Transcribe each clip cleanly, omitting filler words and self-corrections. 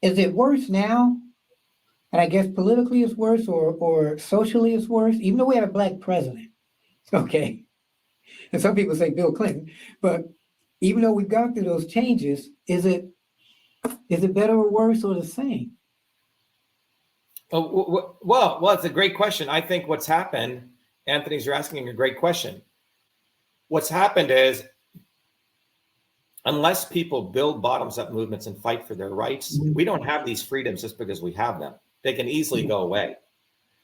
Is it worse now? And I guess politically it's worse, or socially it's worse, even though we had a black president. Okay. And some people say Bill Clinton, but even though we've gone through those changes, is it better or worse or the same? Oh, well, it's a great question. I think what's happened, Anthony's, you're asking a great question. What's happened is, unless people build bottoms up movements and fight for their rights, we don't have these freedoms just because we have them. They can easily go away.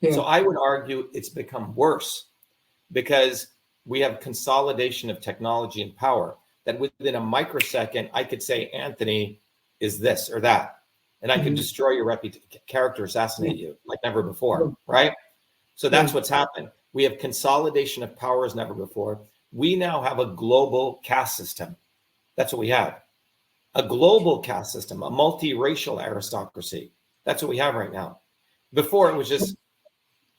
Yeah. So I would argue it's become worse because we have consolidation of technology and power that within a microsecond, I could say Anthony is this or that, and I could destroy your character, assassinate you like never before, right? So that's what's happened. We have consolidation of power as never before. We now have a global caste system. That's what we have. A global caste system, a multiracial aristocracy. That's what we have right now. Before, it was just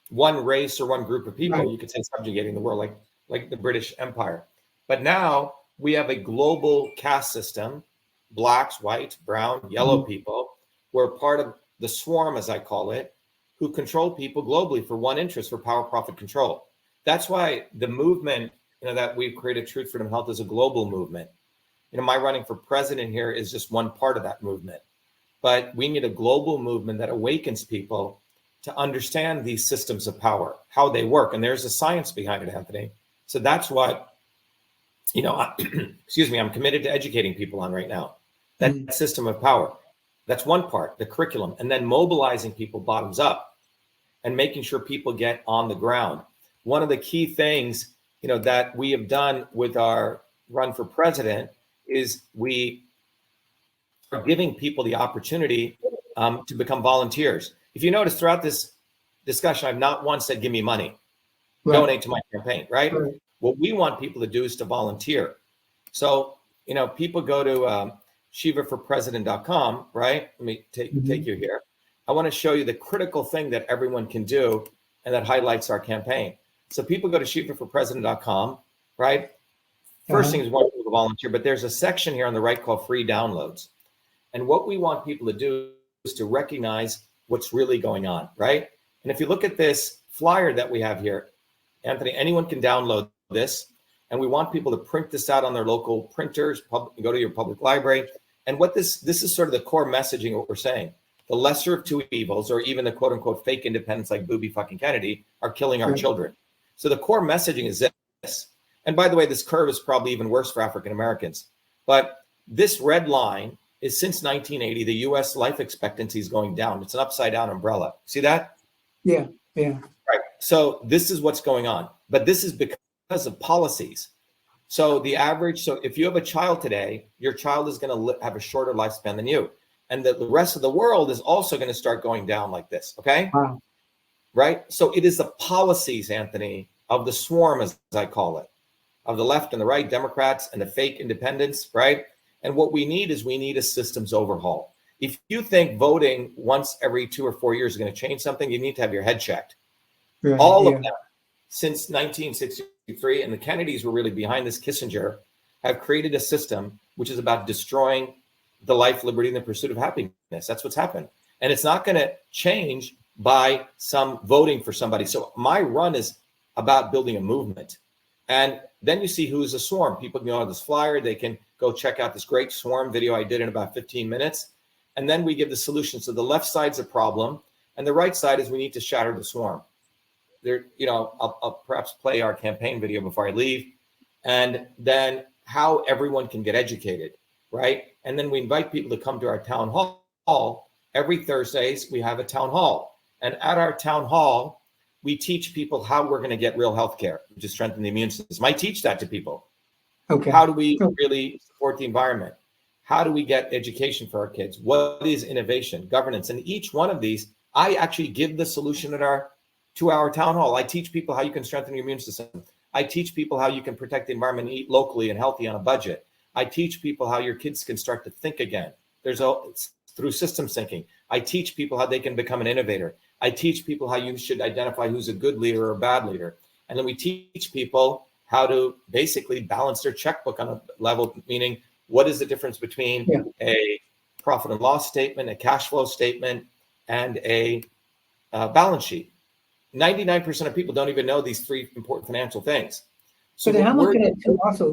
one race or one group of people, you could say, subjugating the world, like the British Empire. But now we have a global caste system, blacks, white, brown, yellow people, who are part of the swarm, as I call it, who control people globally for one interest, for power, profit, control. That's why the movement, that we've created, Truth, Freedom, Health, is a global movement. My running for president here is just one part of that movement. But we need a global movement that awakens people to understand these systems of power, how they work. And there's a science behind it, Anthony. So that's what, excuse me, I'm committed to educating people on right now. That system of power. That's one part, the curriculum. And then mobilizing people bottoms up and making sure people get on the ground. One of the key things, that we have done with our run for president is we are giving people the opportunity to become volunteers. If you notice throughout this discussion, I've not once said, give me money, donate to my campaign, right? What we want people to do is to volunteer. So, people go to shivaforpresident.com, right? Let me take you here. I want to show you the critical thing that everyone can do and that highlights our campaign. So people go to shivaforpresident.com, right? First thing is one people to volunteer, but there's a section here on the right called free downloads. And what we want people to do is to recognize what's really going on, right? And if you look at this flyer that we have here, Anthony, anyone can download this. And we want people to print this out on their local printers, go to your public library. And what this is sort of the core messaging of what we're saying. The lesser of two evils, or even the quote unquote fake independents like Booby fucking Kennedy, are killing our children. So the core messaging is this. And by the way, this curve is probably even worse for African Americans. But this red line is since 1980, the US life expectancy is going down. It's an upside down umbrella. See that? Yeah. Right. So this is what's going on. But this is because of policies. So if you have a child today, your child is going to have a shorter lifespan than you. And the rest of the world is also going to start going down like this. Okay. Wow. Right. So it is the policies, Anthony, of the swarm, as I call it, of the left and the right, Democrats and the fake independents. Right. And what we need a systems overhaul. If you think voting once every 2 or 4 years is going to change something, you need to have your head checked. All of them since 1963, and the Kennedys were really behind this, Kissinger, have created a system which is about destroying the life, liberty, and the pursuit of happiness. That's what's happened. And it's not going to change by some voting for somebody. So my run is about building a movement. And then you see who's a swarm. People can go on this flyer. They can go check out this great swarm video I did in about 15 minutes. And then we give the solution. So the left side's a problem. And the right side is we need to shatter the swarm. There, I'll perhaps play our campaign video before I leave. And then how everyone can get educated, right? And then we invite people to come to our town hall. Every Thursdays, we have a town hall. And at our town hall, we teach people how we're going to get real health care, which is strengthen the immune system. I teach that to people. Okay. How do we really support the environment? How do we get education for our kids? What is innovation, governance? And each one of these, I actually give the solution at our 2-hour town hall. I teach people how you can strengthen your immune system. I teach people how you can protect the environment and eat locally and healthy on a budget. I teach people how your kids can start to think again. It's through systems thinking. I teach people how they can become an innovator. I teach people how you should identify who's a good leader or a bad leader. And then we teach people how to basically balance their checkbook on a level, meaning what is the difference between a profit and loss statement, a cash flow statement, and a balance sheet. 99% of people don't even know these three important financial things. So then what I'm we're looking at too also